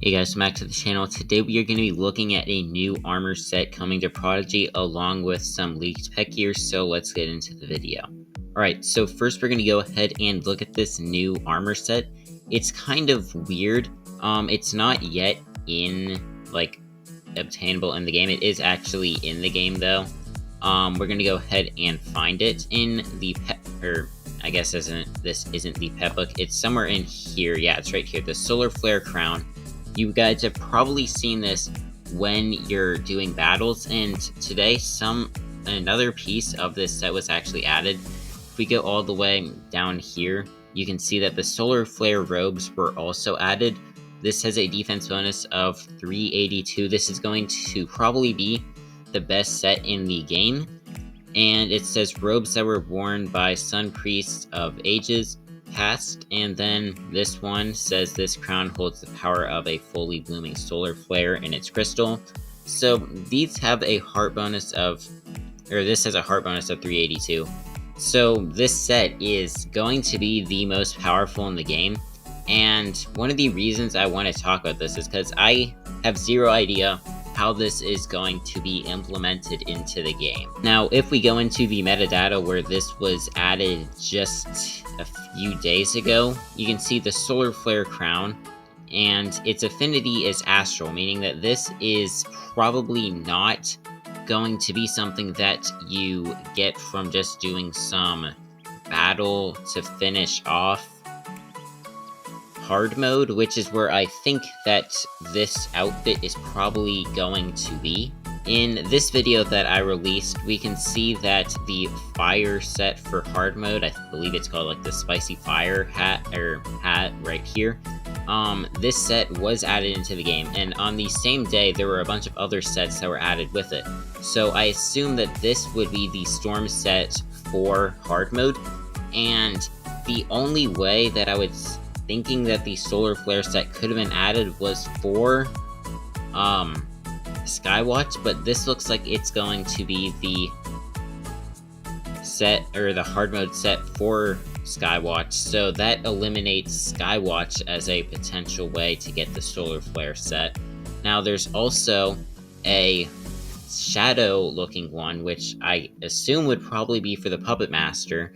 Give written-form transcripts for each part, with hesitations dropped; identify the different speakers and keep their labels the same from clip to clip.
Speaker 1: Hey guys, welcome back to the channel. Today we are going to be looking at a new armor set coming to Prodigy along with some leaked pet gear, so let's get into the video. Alright, so first we're going to go ahead and look at this new armor set. It's kind of weird. It's not yet obtainable in the game. It is actually in the game though. We're going to go ahead and find it in the I guess this isn't the pet book. It's somewhere in here. Yeah, it's right here. The Solar Flare Crown. You guys have probably seen this when you're doing battles, and today another piece of this set was actually added. If we go all the way down here, you can see that the Solar Flare robes were also added. This has a defense bonus of 382. This is going to probably be the best set in the game. And it says robes that were worn by Sun Priests of ages past, and then this one says this crown holds the power of a fully blooming solar flare in its crystal. So these have a heart bonus this has a heart bonus of 382. So this set is going to be the most powerful in the game, and one of the reasons I want to talk about this is because I have zero idea how this is going to be implemented into the game. Now, if we go into the metadata where this was added just a few days ago, you can see the Solar Flare Crown, and its affinity is astral, meaning that this is probably not going to be something that you get from just doing some battle to finish off hard mode, which is where I think that this outfit is probably going to be. In this video that I released, we can see that the fire set for hard mode, I believe it's called like the spicy fire hat right here. This set was added into the game, and on the same day there were a bunch of other sets that were added with it. So I assume that this would be the storm set for hard mode, and the only way that I would thinking that the Solar Flare set could have been added was for Skywatch, but this looks like it's going to be the set, or the hard mode set for Skywatch, so that eliminates Skywatch as a potential way to get the Solar Flare set. Now there's also a shadow looking one, which I assume would probably be for the Puppet Master,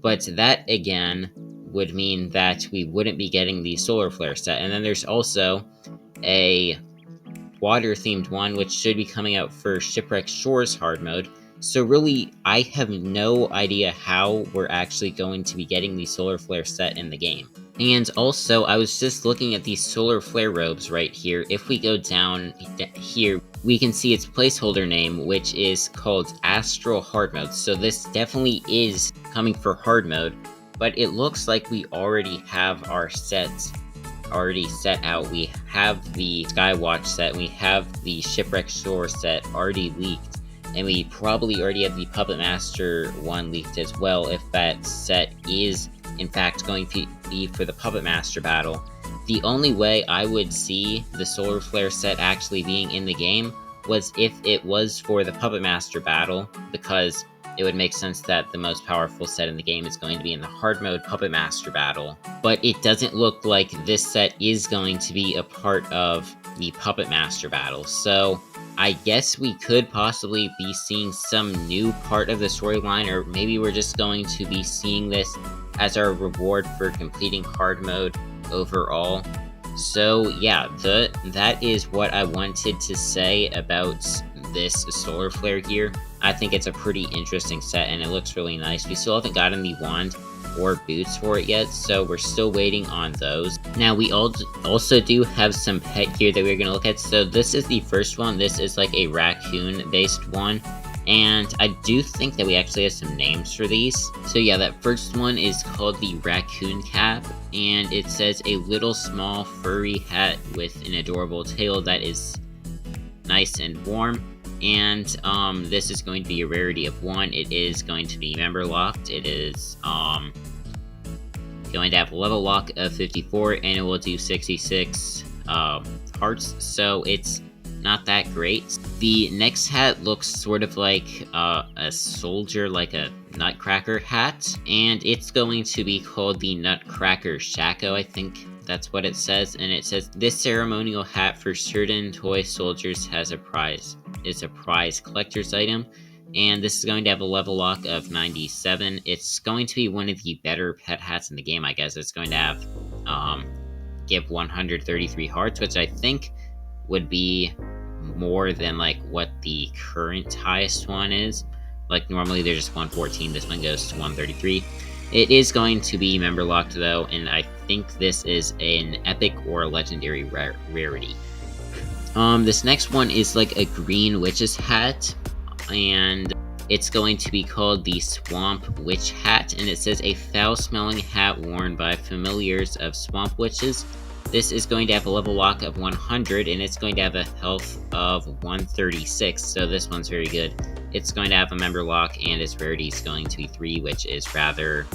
Speaker 1: but that again would mean that we wouldn't be getting the Solar Flare set. And then there's also a water-themed one, which should be coming out for Shipwreck Shores hard mode. So really, I have no idea how we're actually going to be getting the Solar Flare set in the game. And also, I was just looking at these Solar Flare robes right here. If we go down here, we can see its placeholder name, which is called Astral Hard Mode. So this definitely is coming for hard mode. But it looks like we already have our sets already set out. We have the Skywatch set, we have the Shipwreck Shore set already leaked, and we probably already have the Puppet Master one leaked as well, if that set is in fact going to be for the Puppet Master battle. The only way I would see the Solar Flare set actually being in the game was if it was for the Puppet Master battle, because it would make sense that the most powerful set in the game is going to be in the hard mode Puppet Master battle. But it doesn't look like this set is going to be a part of the Puppet Master battle. So I guess we could possibly be seeing some new part of the storyline, or maybe we're just going to be seeing this as our reward for completing hard mode overall. So yeah, that is what I wanted to say about this Solar Flare gear. I think it's a pretty interesting set, and it looks really nice. We still haven't gotten the wand or boots for it yet, so we're still waiting on those. Now, we also do have some pet gear that we're going to look at. So this is the first one. This is like a raccoon-based one, and I do think that we actually have some names for these. So yeah, that first one is called the Raccoon Cap, and it says a little small furry hat with an adorable tail that is nice and warm. And this is going to be a rarity of 1. It is going to be member locked. It is going to have a level lock of 54, and it will do 66 hearts, so it's not that great. The next hat looks sort of like a soldier, like a Nutcracker hat, and it's going to be called the Nutcracker Shako, I think That's what it says, and it says this ceremonial hat for certain toy soldiers has a prize. It's a prize collector's item, and this is going to have a level lock of 97. It's going to be one of the better pet hats in the game, I guess. It's going to have give 133 hearts, which I think would be more than like what the current highest one is. Like normally they're just 114, this one goes to 133. It is going to be member locked though, and I think this is an epic or legendary rarity. This next one is like a green witch's hat, and it's going to be called the Swamp Witch Hat, and it says a foul-smelling hat worn by familiars of swamp witches. This is going to have a level lock of 100, and it's going to have a health of 136, so this one's very good. It's going to have a member lock, and its rarity is going to be 3, which is rather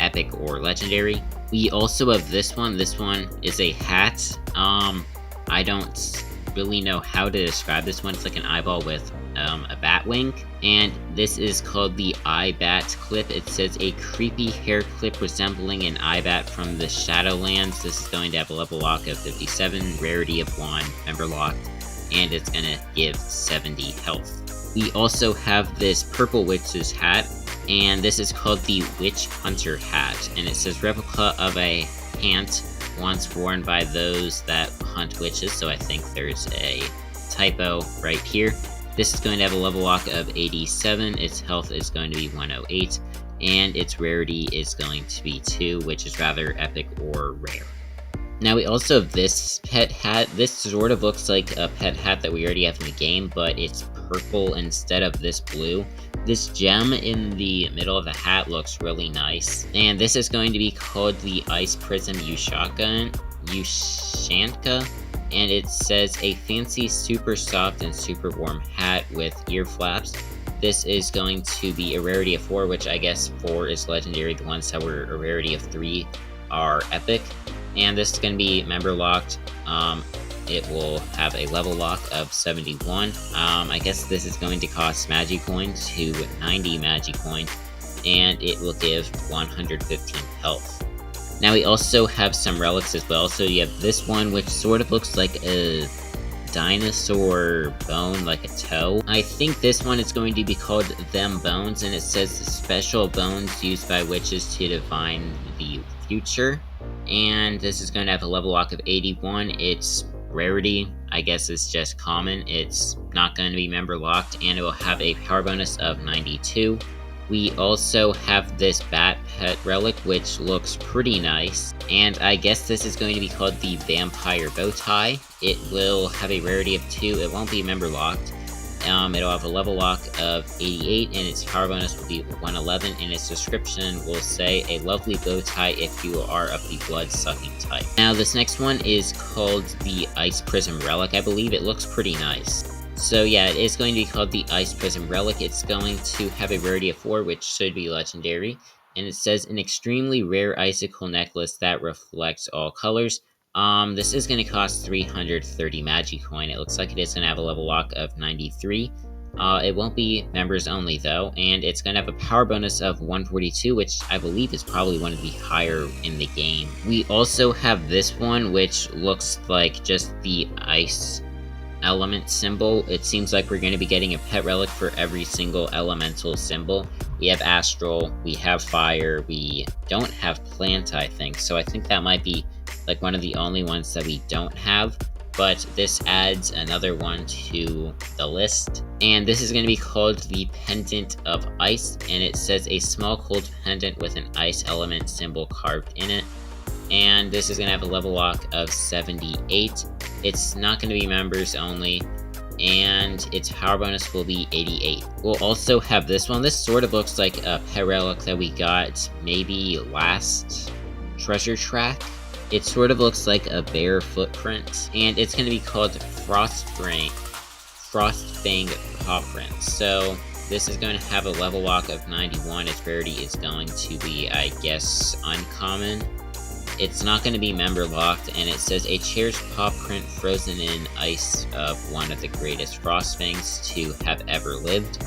Speaker 1: epic or legendary. We also have this one. This one is a hat. I don't really know how to describe this one. It's like an eyeball with a bat wing, and this is called the eye bat clip. It says a creepy hair clip resembling an eye bat from the Shadowlands. This is going to have a level lock of 57, rarity of 1, member locked, and it's gonna give 70 health. We also have this purple witch's hat, and this is called the Witch Hunter hat, and it says replica of a hat once worn by those that hunt witches, so I think there's a typo right here. This is going to have a level lock of 87, its health is going to be 108, and its rarity is going to be 2, which is rather epic or rare. Now we also have this pet hat. This sort of looks like a pet hat that we already have in the game, but it's purple instead of this blue. This gem in the middle of the hat looks really nice, and this is going to be called the Ice Prism Ushanka, and it says a fancy super soft and super warm hat with ear flaps. This is going to be a rarity of 4, which I guess 4 is legendary. The ones that were a rarity of 3 are epic, and this is going to be member locked. It will have a level lock of 71. I guess this is going to cost Magicoin to 90 Magicoin, and it will give 115 health. Now we also have some relics as well. So you have this one, which sort of looks like a dinosaur bone, like a toe. I think this one is going to be called Them Bones, and it says special bones used by witches to divine the future. And this is going to have a level lock of 81. Its rarity, I guess, is just common. It's not going to be member locked, and it will have a power bonus of 92. We also have this bat pet relic, which looks pretty nice, and I guess this is going to be called the Vampire Bowtie. It will have a rarity of 2. It won't be member locked. It'll have a level lock of 88, and its power bonus will be 111, and its description will say, a lovely bow tie if you are of the blood-sucking type. Now, this next one is called the Ice Prism Relic. I believe it looks pretty nice. So yeah, it is going to be called the Ice Prism Relic. It's going to have a rarity of 4, which should be legendary, and it says an extremely rare icicle necklace that reflects all colors. This is going to cost 330 Magicoin. It looks like it is going to have a level lock of 93. It won't be members only though, and it's going to have a power bonus of 142, which I believe is probably one of the higher in the game. We also have this one, which looks like just the ice element symbol. It seems like we're going to be getting a pet relic for every single elemental symbol. We have astral, we have fire, we don't have plant, I think, so I think that might be like one of the only ones that we don't have, but this adds another one to the list, and this is going to be called the Pendant of Ice, and it says a small cold pendant with an ice element symbol carved in it, and this is going to have a level lock of 78. It's not going to be members only, and its power bonus will be 88. We'll also have this one. This sort of looks like a pet relic that we got maybe last treasure track. It sort of looks like a bear footprint, and it's going to be called Frostfang Paw Print. So this is going to have a level lock of 91. Its rarity is going to be, I guess, uncommon. It's not going to be member locked, and it says a cherished paw print frozen in ice of one of the greatest Frostfangs to have ever lived.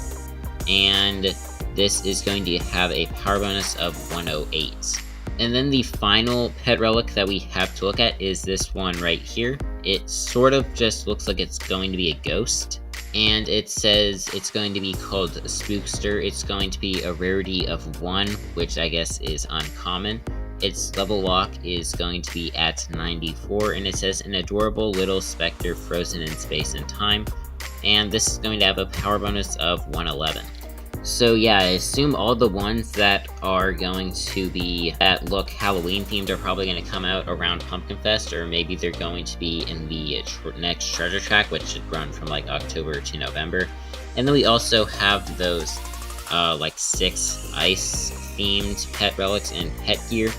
Speaker 1: And this is going to have a power bonus of 108. And then the final pet relic that we have to look at is this one right here. It sort of just looks like it's going to be a ghost. And it says it's going to be called Spookster. It's going to be a rarity of 1, which I guess is uncommon. Its level lock is going to be at 94, and it says an adorable little specter frozen in space and time. And this is going to have a power bonus of 111. So yeah, I assume all the ones that are going to be that look Halloween themed are probably going to come out around Pumpkin Fest, or maybe they're going to be in the next treasure track, which should run from like October to November. And then we also have those like 6 ice themed pet relics and pet gear.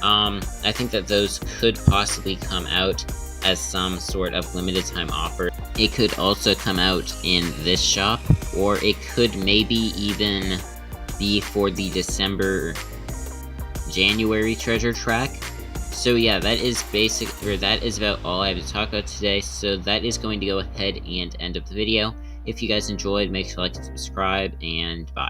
Speaker 1: I think that those could possibly come out as some sort of limited time offer. It could also come out in this shop, or it could maybe even be for the January treasure track. So yeah, that is about all I have to talk about today. So that is going to go ahead and end up the video. If you guys enjoyed, make sure to like and subscribe, and bye.